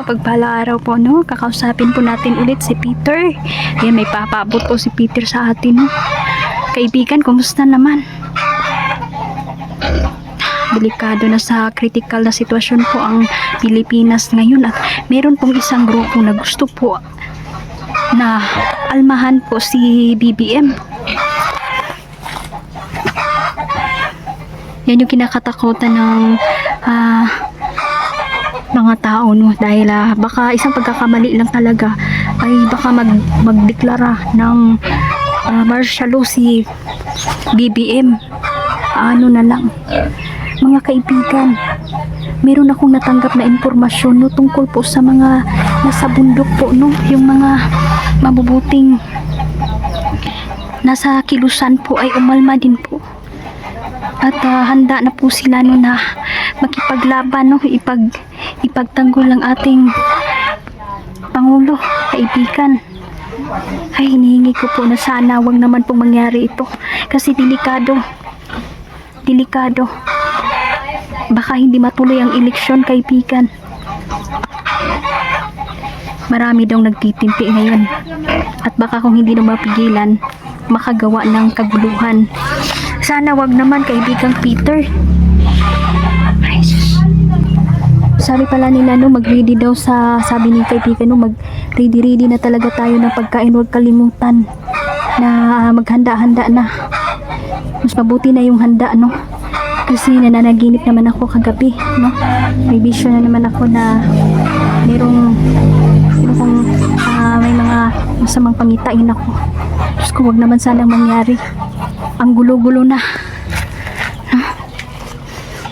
Pagpala araw po, no? Kakausapin po natin ulit si Peter. Ayan, may papaabot po si Peter sa atin, no? Kaibigan, kumusta naman? Delikado na sa critical na sitwasyon po ang Pilipinas ngayon at meron pong isang grupo na gusto po na almahan po si BBM. Yan yung kinakatakutan ng mga tao, no? Dahil baka isang pagkakamali lang talaga ay baka magdeklara ng martial law si BBM. Ano na lang, mga kaibigan, meron akong natanggap na impormasyon, no, tungkol po sa mga nasa bundok po, no, yung mga mabubuting nasa kilusan po ay umalma din po at handa na po sila, no, na makipaglaban, no, ipagtanggol ang ating Pangulo. Kaibigan, ay hinihingi ko po na sana wag naman pong mangyari ito kasi delikado, baka hindi matuloy ang eleksyon, kaibigan. Marami daw nagtitimpi ngayon at baka kung hindi na mapigilan makagawa ng kaguluhan. Sana wag naman, kaibigang Peter. Ay, sus. Sabi pala nila, no, mag-ready daw sabi ni kaibigan, no, mag-ready na talaga tayo ng pagkain. Huwag kalimutan na maghanda-handa na. Mas mabuti na yung handa, no, kasi nananaginip naman ako kagabi, no. May vision na naman ako na merong may mga masamang pangitain ako. Diyos ko, wag naman sanang mangyari. Ang gulo-gulo na, no?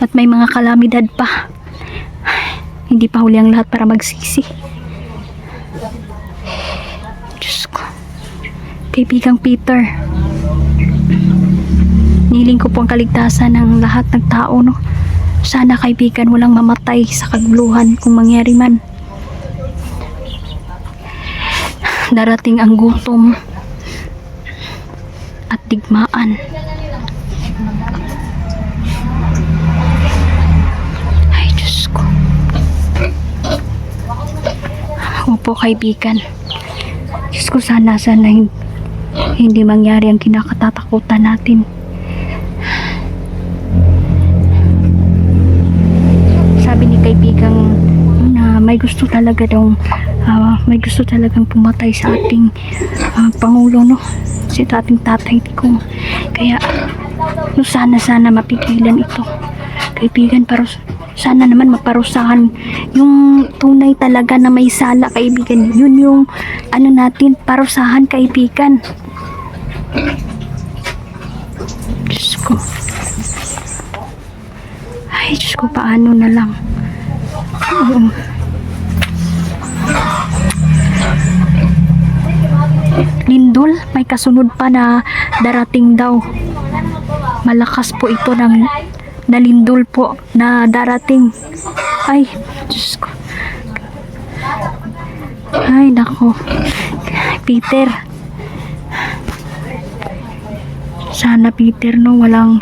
At may mga kalamidad pa. Hindi pa huli ang lahat para magsisi. Diyos ko, kaibigang Peter, niling ko po ang kaligtasan ng lahat ng tao, no. Sana, kaibigan, walang mamatay sa kaguluhan kung mangyari man. Darating ang gutom at digmaan. Ay, Diyos ko. Opo, kaibigan. Diyos ko, sana hindi mangyari ang kinakatatakutan natin. Sabi ni kaibigang na may gusto talagang pumatay sa ating Pangulo, no, si ating Tatay Digong. Kaya no, sana mapigilan ito, kaibigan. Pero sana naman maparusahan yung tunay talaga na may sala, kaibigan. Yun yung ano natin, parusahan, kaibigan. Diyos ko, ay Diyos ko, paano na lang. Lindol, may kasunod pa na darating daw. Malakas po ito ng lindol po na darating. Ay, Diyos ko. Ay, nako. Peter. Sana, Peter, no, wala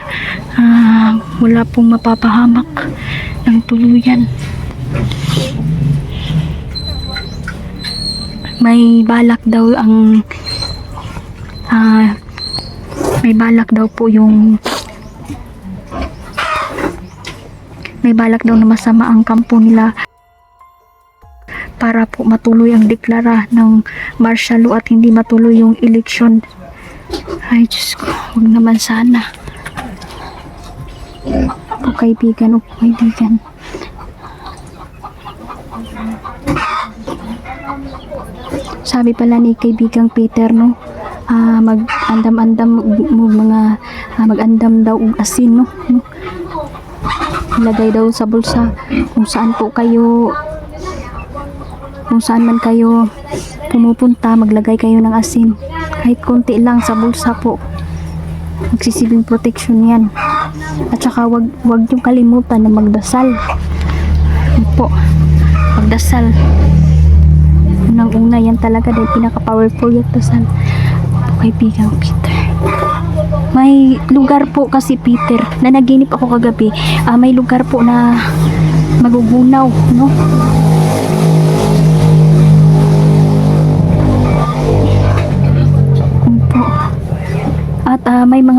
pong mapapahamak ng tuluyan. May balak daw na masama ang kampo nila para po matuloy ang deklara ng martial law at hindi matuloy yung eleksyon. Ay, Diyos ko, huwag naman sana. O kaibigan, sabi pala ni kaibigang Peter, no, mag-andam-andam mag-andam daw og asin, no. Ilagay daw sa bulsa kung saan man kayo pumupunta, maglagay kayo ng asin. Kahit konti lang sa bulsa po, magsisilbing protection yan. At saka wag yung kalimutan na magdasal po. Magdasal, unang-una yan talaga dahil pinaka-powerful yung dasal. Kaibigang Peter, may lugar po kasi, Peter, na naginip ako kagabi. May lugar po na magugunaw, no?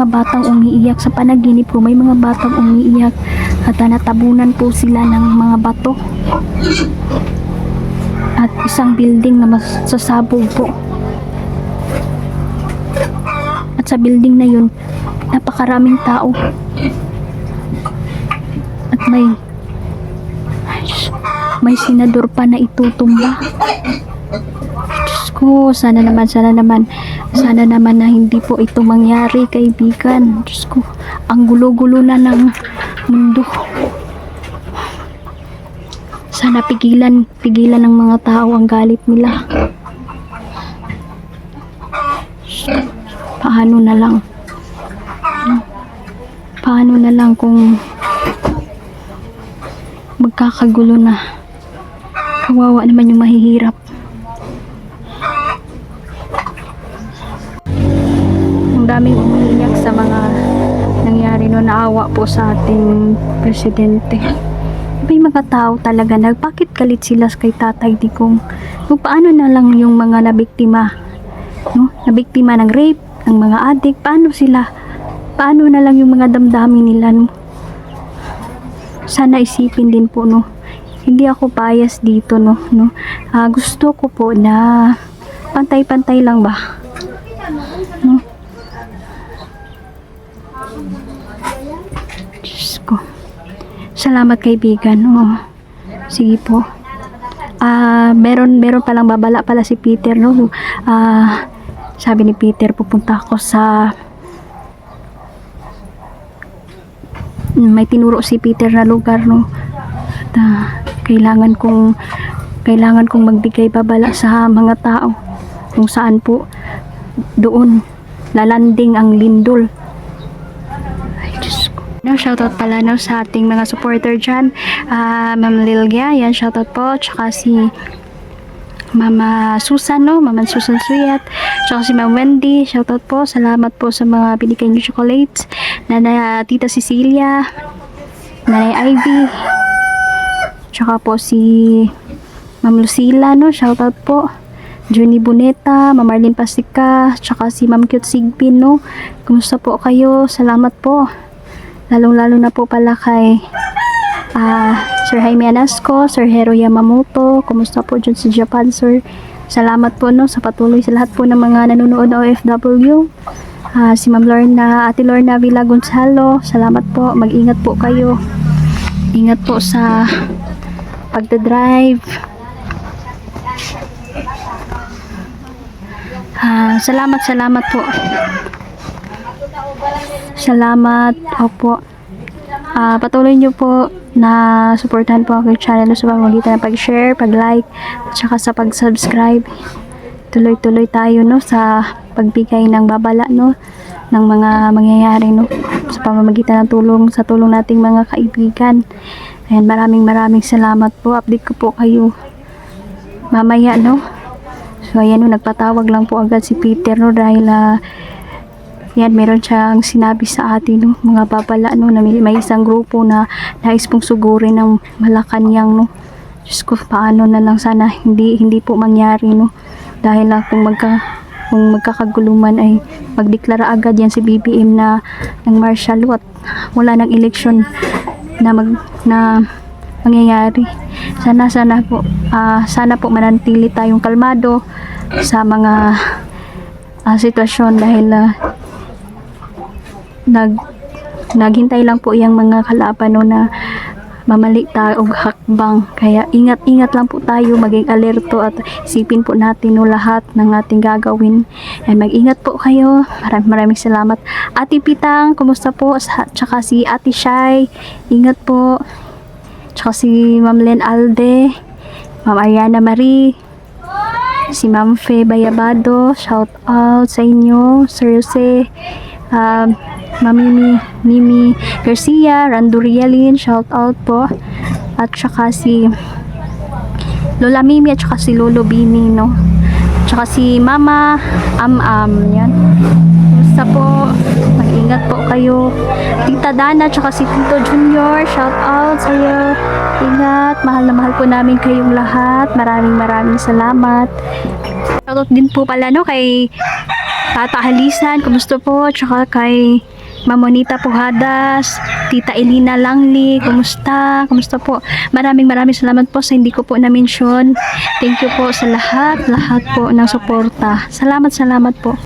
mga batang umiiyak. Sa panaginip ko, may mga batang umiiyak at natabunan po sila ng mga bato. At isang building na masasabog po. At sa building na yun, napakaraming tao. At may senador pa na itutumba. Diyos ko, sana naman na hindi po ito mangyari, kaibigan. Diyos ko, ang gulo-gulo na ng mundo. Sana pigilan ng mga tao ang galit nila. Paano na lang kung magkakagulo na? Kawawa naman yung mahihirap. Ang daming umiiyak sa mga nangyari no, naawa po sa ating presidente. May mga tao talaga na bakit galit sila kay Tatay Digong? No, paano na lang yung mga nabiktima? No? Nabiktima ng rape, ng mga adik, paano sila? Paano na lang yung mga damdamin nila? No? Sana isipin din po, no? Hindi ako bias dito, no? Gusto ko po na pantay-pantay lang ba? No? Diyos ko. Salamat, kaibigan. Oh. Sige po. Meron palang babala pala si Peter, no? Sabi ni Peter, pupunta ako sa may tinuro si Peter na lugar, no? At, kailangan kong magbigay babala sa mga tao kung saan po doon lalanding ang lindol. Ay, Diyos ko. No, shoutout pala no sa ating mga supporter dyan. Ma'am Lilgia, yan, shoutout po. Tsaka si Mama Susan, no? Mama Susan Suyat. Tsaka si Ma'am Wendy, shoutout po. Salamat po sa mga binigay niyo chocolates. Tita Cecilia, Nanay Ivy, tsaka po si Ma'am Lucila, no? Shoutout po. Johnny Boneta, Ma'am Marlene Pasika, tsaka si Ma'am Cute Sigpin, no? Kumusta po kayo? Salamat po. Lalong-lalo na po pala kay Sir Jaime Anasco, Sir Hero Yamamoto. Kumusta po dyan sa Japan, sir? Salamat po, no? Sa patuloy sa lahat po ng mga nanonood na OFW. Si Ma'am Lorna, Ate Lorna Villa Gonzalo, salamat po. Mag-ingat po kayo. Ingat po sa pagdadrive. Salamat po. Salamat. Opo. Patuloy nyo po na suportahan po ako yung channel sa pamamagitan ng pag-share, pag-like, at saka sa pag-subscribe. Tuloy-tuloy tayo, no, sa pagbigay ng babala, no, ng mga mangyayari, no, sa pamamagitan ng tulong nating mga kaibigan. Ayan, maraming salamat po. Update ko po kayo mamaya, no. So ayan, no, nagpatawag lang po agad si Peter, no, dahil yan, meron siyang sinabi sa atin, no, mga babala, no, na may isang grupo na nais pong sugurin ng Malacanang, no. Diyos ko, paano na lang, sana hindi po mangyari, no, dahil kung magkakaguluman ay magdeklara agad yan si BBM na ng martial law at wala ng eleksyon na mangyayari. Sana po manantili tayong kalmado sa mga sitwasyon dahil naghintay lang po yung mga kalaban, no, na mamali tayo og hakbang. Kaya ingat lang po tayo, maging alerto at isipin po natin, no, lahat ng ating gagawin. And mag-ingat po kayo. Maraming salamat. Ate Pitang, kumusta po? Tsaka si Ate Shai, ingat po. Tsaka si Ma'am Len Alde, Ma'am Ariana Marie, si Ma'am Fe Bayabado, shout out sa inyo. Sir Jose, Mami Mimi Garcia, Randurialin, shout out po. At saka si Lola Mimi at saka si Lolo Bini, no. Tsaka si Mama yan. Basta po, mag-ingat po kayo. Tita Dana, tsaka si Tito Junior, shout out sa iyo. Ingat, mahal na mahal po namin kayong lahat. Maraming salamat. Shoutout din po pala, no, kay Tata Halisan, kumusta po? Tsaka kay Mamonita Puhadas, Tita Elina Langli, kumusta? Kumusta po? Maraming salamat po sa hindi ko po na-mention. Thank you po sa lahat po ng suporta. Salamat po.